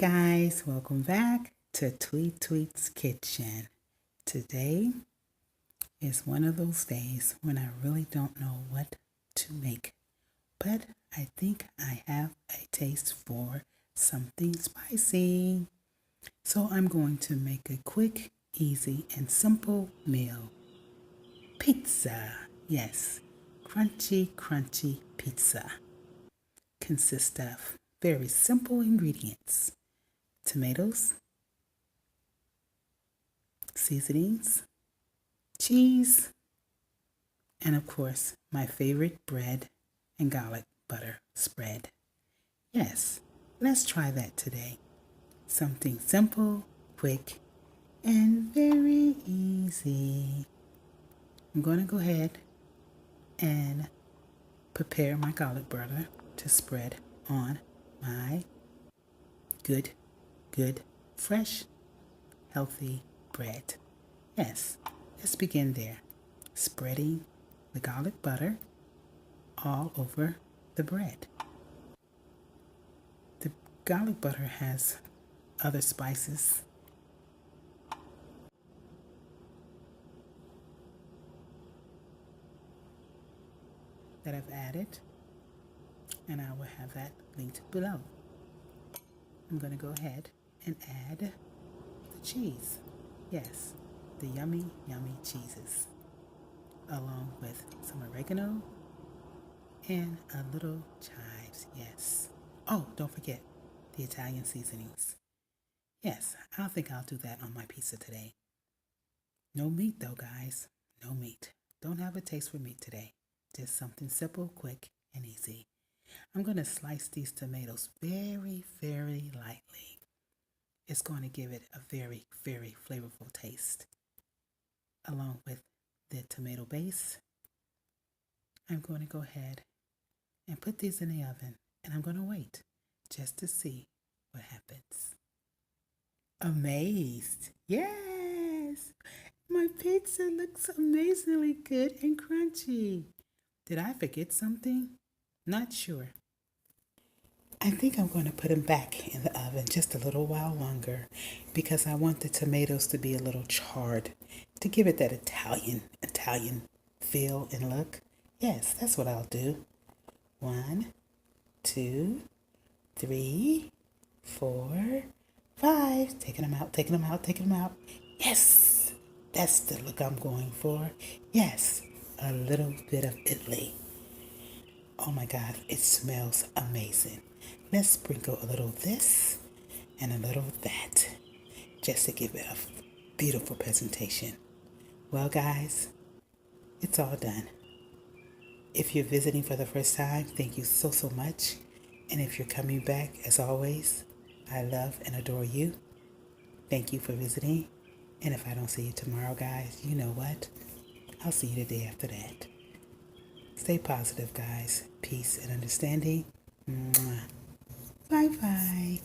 guys, welcome back to Tweet's Kitchen. Today is one of those days when I really don't know what to make, but I think I have a taste for something spicy. So I'm going to make a quick, easy, and simple meal. Pizza. Yes, crunchy pizza. Consists of very simple ingredients: tomatoes, seasonings, cheese, and of course, my favorite bread and garlic butter spread. Yes, let's try that today. Something simple, quick, and very easy. I'm going to go ahead and prepare my garlic butter to spread on my good, fresh, healthy bread. Yes, let's begin there. Spreading the garlic butter all over the bread. The garlic butter has other spices that I've added, and I will have that linked below. I'm going to go ahead and add the cheese. Yes, the yummy cheeses, along with some oregano and a little chives. Yes. Oh, don't forget the Italian seasonings. Yes, I think I'll do that on my pizza today. No meat though, guys. No meat. Don't have a taste for meat today. Just something simple, quick, and easy. I'm going to slice these tomatoes very lightly. It's going to give it a very flavorful taste. Along with the tomato base, I'm going to go ahead and put these in the oven, and I'm going to wait just to see what happens. Amazed. Yes, my pizza looks amazingly good and crunchy. Did I forget something? Not sure. I think I'm going to put them back in the oven just a little while longer because I want the tomatoes to be a little charred to give it that Italian feel and look. Yes, that's what I'll do. 1, 2, 3, 4, 5. Taking them out. Yes, that's the look I'm going for. Yes, a little bit of Italy. Oh my God, it smells amazing. Let's sprinkle a little of this and a little of that just to give it a beautiful presentation. Well, guys, it's all done. If you're visiting for the first time, thank you so much. And if you're coming back, as always, I love and adore you. Thank you for visiting. And if I don't see you tomorrow, guys, you know what? I'll see you the day after that. Stay positive, guys. Peace and understanding. Mwah. Bye-bye.